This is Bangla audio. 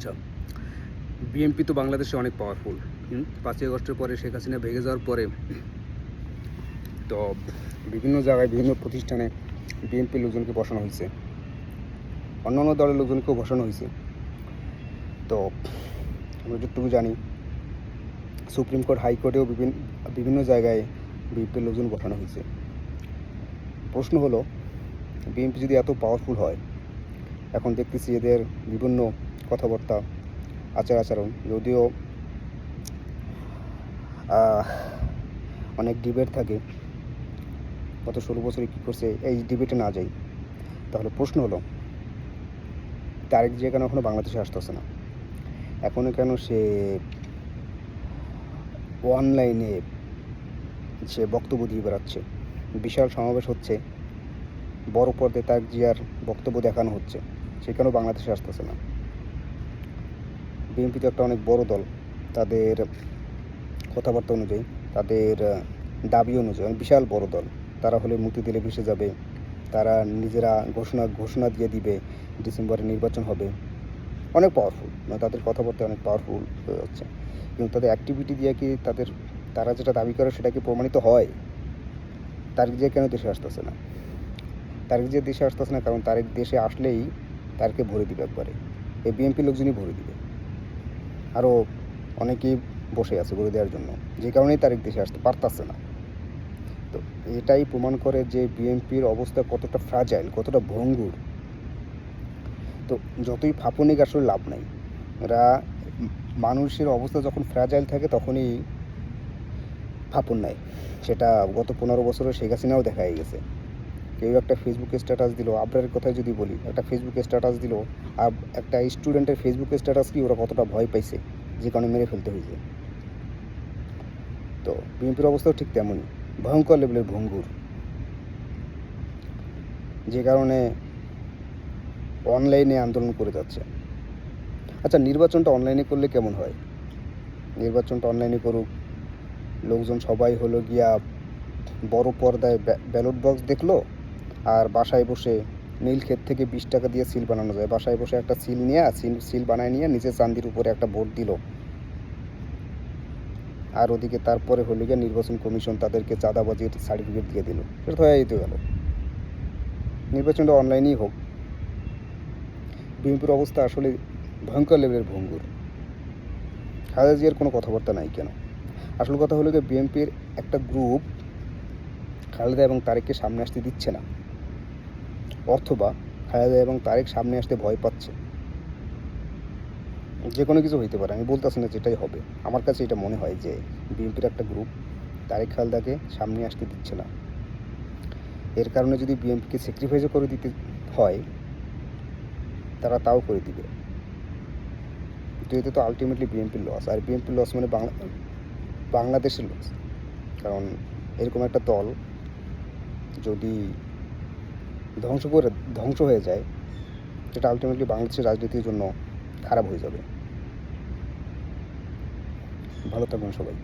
আচ্ছা, বিএনপি তো বাংলাদেশে অনেক পাওয়ারফুল। ৫ই আগস্টের পরে শেখ হাসিনা ভেঙে যাওয়ার পরে তো বিভিন্ন জায়গায় বিভিন্ন প্রতিষ্ঠানে বিএনপির লোকজনকে বসানো হয়েছে, অন্যান্য দলের লোকজনকেও বসানো হয়েছে। তো আমরা যতটুকু জানি সুপ্রিম কোর্ট, হাইকোর্টেও বিভিন্ন জায়গায় বিএনপির লোকজন বসানো হয়েছে। প্রশ্ন হলো, বিএনপি যদি এত পাওয়ারফুল হয়, এখন দেখতেছি এদের বিভিন্ন কথাবার্তা, আচার-আচরণ, যদিও অনেক ডিবেট থাকে গত 16 বছরে কী করছে, এই ডিবেটে না যাই। তাহলে প্রশ্ন হলো, তারেক জিয়া কেন এখনও বাংলাদেশে আসতেছে না? এখনও কেন সে অনলাইনে সে বক্তব্য দিয়ে বেড়াচ্ছে? বিশাল সমাবেশ হচ্ছে, বড় পর্দায় তারেক জিয়ার বক্তব্য দেখানো হচ্ছে, সে কেন বাংলাদেশে আসতেছে না? বিএনপি তো একটা অনেক বড় দল, তাদের কথাবার্তা অনুযায়ী, তাদের দাবি অনুযায়ী বিশাল বড় দল। তারা হলে মুক্তি দিলে ভেসে যাবে, তারা নিজেরা ঘোষণা দিয়ে দিবে ডিসেম্বরে নির্বাচন হবে। অনেক পাওয়ারফুল, মানে তাদের কথাবার্তা অনেক পাওয়ারফুল হয়ে যাচ্ছে। কিন্তু তাদের অ্যাক্টিভিটি দিয়ে কি তারা যেটা দাবি করে সেটা কি প্রমাণিত হয়? তারেক জিয়া কেন দেশে আসতেছে না? তারেক জিয়া দেশে আসতেছে না কারণ তারেক দেশে আসলেই তারকে ভরে দিবে একবারে, এই বিএনপি লোকজনই ভরে দিবে। আরও অনেকেই বসে আছে ভরে দেওয়ার জন্য, যে কারণেই তারেক দেশে আসতে পারতেছে না। তো এটাই প্রমাণ করে যে বিএনপির অবস্থা কতটা ফ্রাজাইল, কতটা ভঙ্গুর। তো যতই ফাঁপুনিক আসলে লাভ নাই। এরা মানুষের অবস্থা যখন ফ্রাজাইল থাকে তখনই ফাঁপন নেয়। সেটা গত 15 বছরে শেখ হাসিনাও দেখা গেছে। কেউ একটা ফেসবুকে স্ট্যাটাস দিল, আবরারের কথাই যদি বলি, একটা ফেসবুকে স্ট্যাটাস দিল, আর একটা স্টুডেন্টের ফেসবুকে স্ট্যাটাস কি ওরা কতটা ভয় পাইছে, যে কারণে মেরে ফেলতে হয়েছে। তো বিএনপির অবস্থাও ঠিক তেমনই, ভয়ঙ্কর লেভেলের ভঙ্গুর, যে কারণে অনলাইনে আন্দোলন করে যাচ্ছে। আচ্ছা, নির্বাচনটা অনলাইনে করলে কেমন হয়? নির্বাচনটা অনলাইনে করুক, লোকজন সবাই হলো গিয়া বড় পর্দায় ব্যালট বক্স দেখলো, আর বাসায় বসে নীলক্ষেত থেকে 20 টাকা দিয়ে সিল বানানো যায়, বাসায় বসে একটা সিল নিয়ে সিল বানায় নিয়ে নিজের চান্দির উপরে একটা ভোট দিল। আর ওদিকে তারপরে হলো গিয়ে নির্বাচন কমিশন তাদেরকে চাঁদাবাজির সার্টিফিকেট দিয়ে দিল। সেটা তো হয়ে গেল। নির্বাচনটা অনলাইনেই হোক। বিএনপির অবস্থা আসলে ভয়ঙ্কর লেভেলের ভঙ্গুর। খালেদা জিয়ার কোনো কথাবার্তা নাই কেন? আসল কথা হলো গিয়ে বিএনপির একটা গ্রুপ খালেদা এবং তারেককে সামনে আসতে দিচ্ছে না, অথবা খালেদা এবং তারেক সামনে আসতে ভয় পাচ্ছে। যে কোনো কিছু হইতে পারে, আমি বলতেছি না যেটাই হবে। আমার কাছে এটা মনে হয় যে বিএনপির একটা গ্রুপ তারেক খালেদাকে সামনে আসতে দিচ্ছে না। এর কারণে যদি বিএনপিকে স্যাক্রিফাইসও করে দিতে হয়, তারা তাও করে দিবে। তো এতে তো আলটিমেটলি বিএনপির লস, আর বিএনপির লস মানে বাংলাদেশের লস। কারণ এরকম একটা দল যদি ধ্বংস হয়ে যায়, সেটা আলটিমেটলি বাংলাদেশের রাজনীতির জন্য খারাপ হয়ে যাবে। ভালো থাকবেন সবাই।